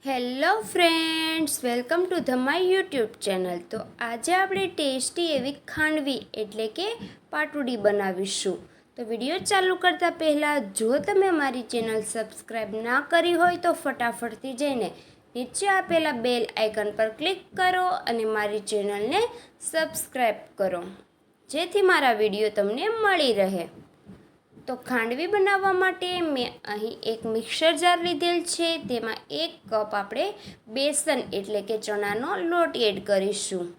Hello friends, welcome to the my YouTube channel. તો આજે આપણે ટેસ્ટી એવી ખાંડવી એટલે કે પાટુડી બનાવીશું. તો વિડીયો ચાલુ કરતાં પહેલાં જો તમે મારી ચેનલ સબસ્ક્રાઈબ ના કરી હોય તો ફટાફટથી જઈને નીચે આપેલા બેલ આઇકન પર ક્લિક કરો અને મારી ચેનલને સબસ્ક્રાઈબ કરો, જેથી મારા વિડીયો તમને મળી રહે. તો ખાંડવી બનાવવા માટે મેં અહીં એક મિક્સર જાર લીધેલ છે. તેમાં 1 કપ આપણે બેસન એટલે કે ચણાનો લોટ એડ કરીશું.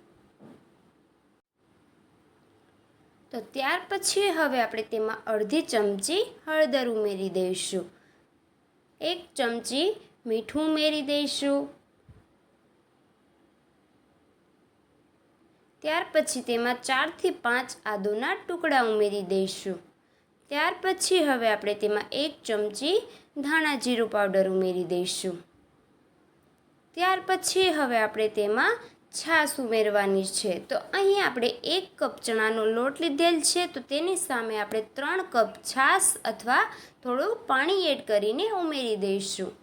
તો ત્યાર પછી હવે આપણે તેમાં અડધી ચમચી હળદર ઉમેરી દઈશું, 1 ચમચી મીઠું ઉમેરી દઈશું. ત્યાર પછી તેમાં 4 થી 5 આદુના ટુકડા ઉમેરી દઈશું. ત્યાર પછી હવે આપણે તેમાં 1 ચમચી ધાણા જીરું પાવડર ઉમેરી દઈશું. ત્યાર પછી હવે આપણે તેમાં છાશ ઉમેરવાની છે. તો અહીં આપણે 1 કપ ચણાનો લોટ લીધેલ છે, તો તેની સામે આપણે 3 કપ છાશ અથવા થોડું પાણી એડ કરીને ઉમેરી દઈશું.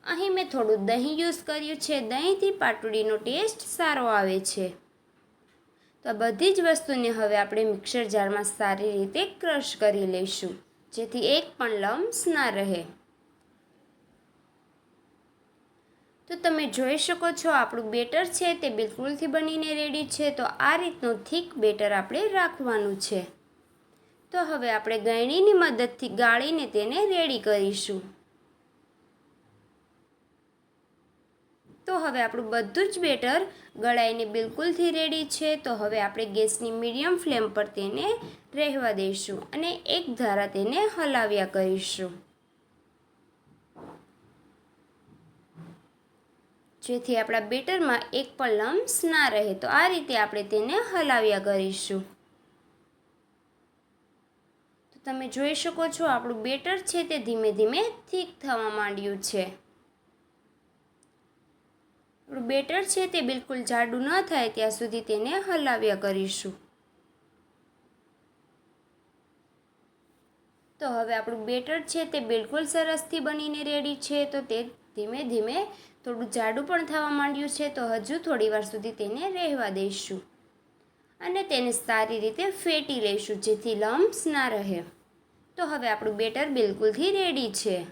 અહીં મેં થોડું દહીં યુઝ કર્યું છે. દહીંથી પાટુડીનો ટેસ્ટ સારો આવે છે. તો આ બધી જ વસ્તુને હવે આપણે મિક્સર જારમાં સારી રીતે ક્રશ કરી લઈશું, જેથી એક પણ લમ્સ ના રહે. તો તમે જોઈ શકો છો આપણું બેટર છે તે બિલકુલથી બનીને રેડી છે. તો આ રીતનું થીક બેટર આપણે રાખવાનું છે. તો હવે આપણે ગળણીની મદદથી ગાળીને તેને રેડી કરીશું. તો હવે આપણું બધું જ બેટર ગળાઈને બિલકુલથી રેડી છે. તો હવે આપણે ગેસની મીડિયમ ફ્લેમ પર તેને રહેવા દઈશું અને એક ધારા તેને હલાવ્યા કરીશું, જેથી આપણા બેટરમાં એક પણ લમ્સ ના રહે. તો આ રીતે આપણે તેને હલાવ્યા કરીશું. તો તમે જોઈ શકો છો આપણું બેટર છે તે ધીમે ધીમે થીક થવા માંડ્યું છે. આપણું બેટર છે તે બિલકુલ જાડું ન થાય ત્યાં સુધી તેને હલાવ્યા કરીશું. તો હવે આપણું બેટર છે તે બિલકુલ સરસથી બનીને રેડી છે. તો તે ધીમે ધીમે થોડું જાડું પણ થવા માંડ્યું છે. તો હજુ થોડી વાર સુધી તેને રહેવા દઈશું અને તેને સારી રીતે ફેટી લઈશું, જેથી લમ્સ ના રહે. તો હવે આપણું બેટર બિલકુલથી રેડી છે.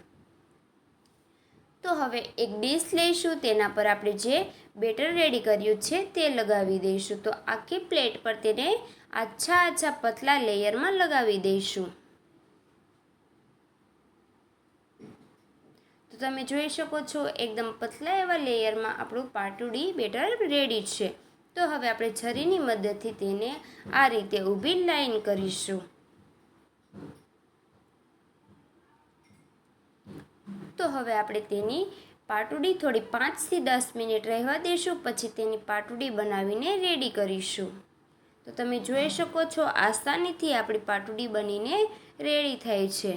તો હવે એક ડીશ લઈશું, તેના પર આપણે જે બેટર રેડી કર્યું છે તે લગાવી દઈશું. તો આખી પ્લેટ પર તેને આછા પતલા લેયરમાં લગાવી દઈશું. તો તમે જોઈ શકો છો એકદમ પતલા એવા લેયરમાં આપણું પાટુડી બેટર રેડી છે. તો હવે આપણે છરીની મદદથી તેને આ રીતે ઊભી લાઈન કરીશું. તો હવે આપણે તેની પાટુડી થોડી 5 થી 10 મિનિટ રહેવા દઈશું, પછી તેની પાટુડી બનાવીને રેડી કરીશું. તો તમે જોઈ શકો છો આસાનીથી આપણી પાટુડી બનીને રેડી થાય છે.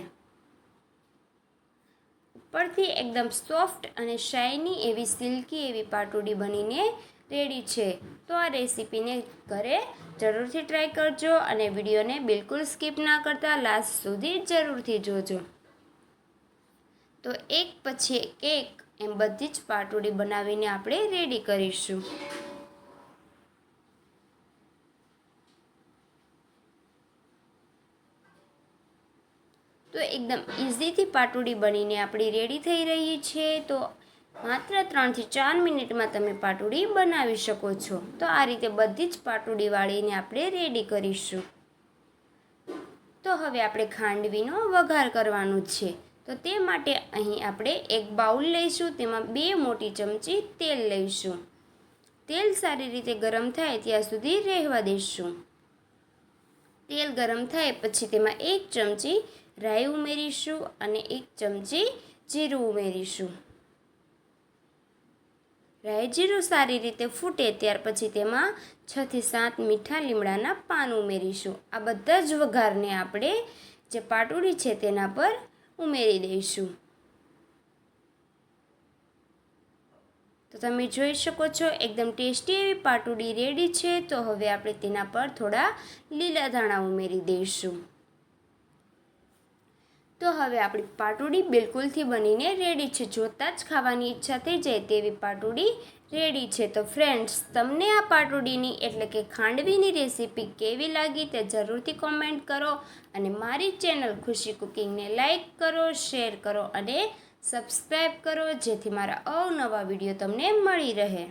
ઉપરથી એકદમ સોફ્ટ અને શાઇની એવી સિલ્કી એવી પાટુડી બનીને રેડી છે. તો આ રેસીપીને ઘરે જરૂરથી ટ્રાય કરજો અને વિડીયોને બિલકુલ સ્કીપ ના કરતા લાસ્ટ સુધી જરૂરથી જોજો. તો એક પછી એક એમ બધી જ પાટુડી બનાવીને આપણે રેડી કરીશું. તો એકદમ ઇઝીથી પાટુડી બનીને આપણી રેડી થઈ રહી છે. તો માત્ર 3 થી 4 મિનિટમાં તમે પાટુડી બનાવી શકો છો. તો આ રીતે બધી જ પાટુડી વાળીને આપણે રેડી કરીશું. તો હવે આપણે ખાંડવીનો વઘાર કરવાનો છે. તો તે માટે અહીં આપણે એક બાઉલ લઈશું, તેમાં 2 મોટી ચમચી તેલ લઈશું. તેલ સારી રીતે ગરમ થાય ત્યાં સુધી રહેવા દઈશું. તેલ ગરમ થાય પછી તેમાં 1 ચમચી રાઈ ઉમેરીશું અને 1 ચમચી જીરું ઉમેરીશું. રાઈ જીરું સારી રીતે ફૂટે ત્યાર પછી તેમાં 6 થી 7 મીઠા લીમડાના પાન ઉમેરીશું. આ બધા જ વઘારને આપણે જે પાટુડી છે તેના પર ઉમેરી દઈશું. તો તમે જોઈ શકો છો એકદમ ટેસ્ટી એવી પાટુડી રેડી છે. તો હવે આપણે તેના પર થોડા લીલા ધાણા ઉમેરી દઈશું. તો હવે આપણી પાટુડી બિલકુલથી બનીને રેડી છે. જોતાં જ ખાવાની ઈચ્છા થઈ જાય તેવી પાટુડી રેડી છે. તો ફ્રેન્ડ્સ, તમને આ પાટુડીની એટલે કે ખાંડવીની રેસીપી કેવી લાગી તે જરૂરથી કોમેન્ટ કરો અને મારી ચેનલ ખુશી કુકિંગને લાઈક કરો, શેર કરો અને સબસ્ક્રાઈબ કરો, જેથી મારા અવનવા વિડીયો તમને મળી રહે.